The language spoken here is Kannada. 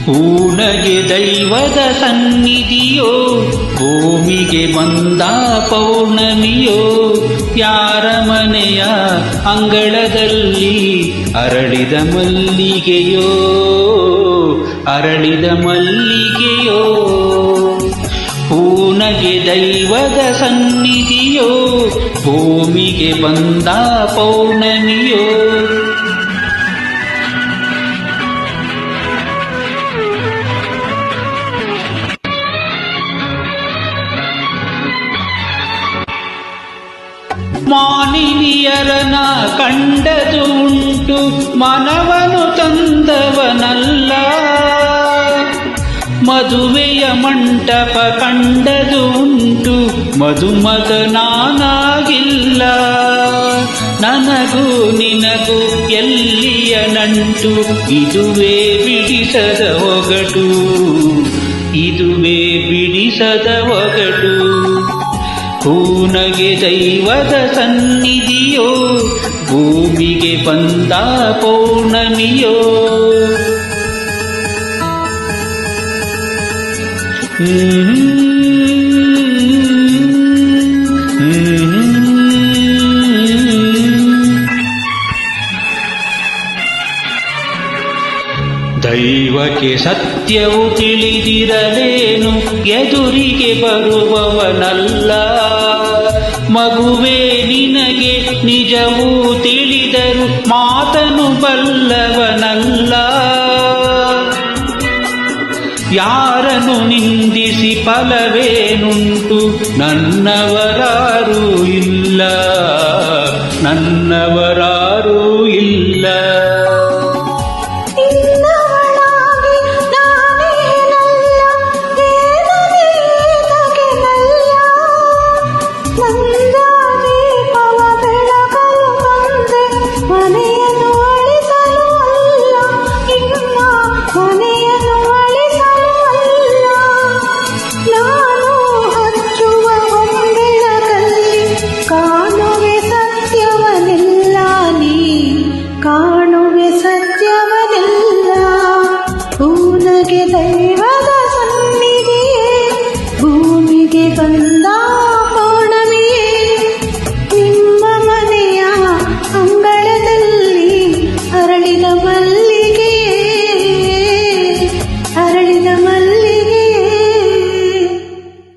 ಊನಗೆ ದೈವದ ಸನ್ನಿಧಿಯೋ, ಭೂಮಿಗೆ ಬಂದ ಪೌರ್ಣಮಿಯೋ, ಯಾರ ಮನೆಯ ಅಂಗಳದಲ್ಲಿ ಅರಳಿದ ಮಲ್ಲಿಗೆಯೋ, ಅರಳಿದ ಮಲ್ಲಿಗೆಯೋ. ಊನಗೆ ದೈವದ ಸನ್ನಿಧಿಯೋ, ಭೂಮಿಗೆ ಬಂದ ಪೌರ್ಣಮಿಯೋ. ಮಾನಿನಿಯರನ ಕಂಡದು ಉಂಟು, ಮನವನು ತಂದವನಲ್ಲ. ಮದುವೆಯ ಮಂಟಪ ಕಂಡದು ಉಂಟು, ಮದುಮಗನಾಗಿಲ್ಲ. ನನಗೂ ನಿನಗೂ ಎಲ್ಲಿಯ ನಂಟು, ಇದುವೇ ಬಿಡಿಸದ ಒಗಟು, ಇದುವೇ ಬಿಡಿಸದ ಒಗಟು. ಊನಗೆ ದೈವದ ಸನ್ನಿಧಿಯೋ, ಭೂಮಿಗೆ ಬಂದ ಪೌರ್ಣಮಿಯೋ. ದೈವಕ್ಕೆ ಸತ್ಯವು ತಿಳಿದಿರಲೇನು, ಎದುರಿಗೆ ಬರುವವನಲ್ಲ. ಮಗುವೇ ನಿನಗೆ ನಿಜವೂ ತಿಳಿದರು, ಮಾತನು ಬಲ್ಲವನಲ್ಲ. ಯಾರನ್ನು ನಿಂದಿಸಿ ಫಲವೇನುಂಟು, ನನ್ನವರಾರೂ ಇಲ್ಲ, ನನ್ನವರಾರೂ ಇಲ್ಲ. ಊನಗೆ ದೈವದ ಸನ್ನಿಧಿಯೇ, ಭೂಮಿಗೆ ಬಂದ ಪೌರ್ಣಮಿಯೇ. ನಿಮ್ಮ ಮನೆಯ ಅಂಗಳದಲ್ಲಿ ಅರಳಿದ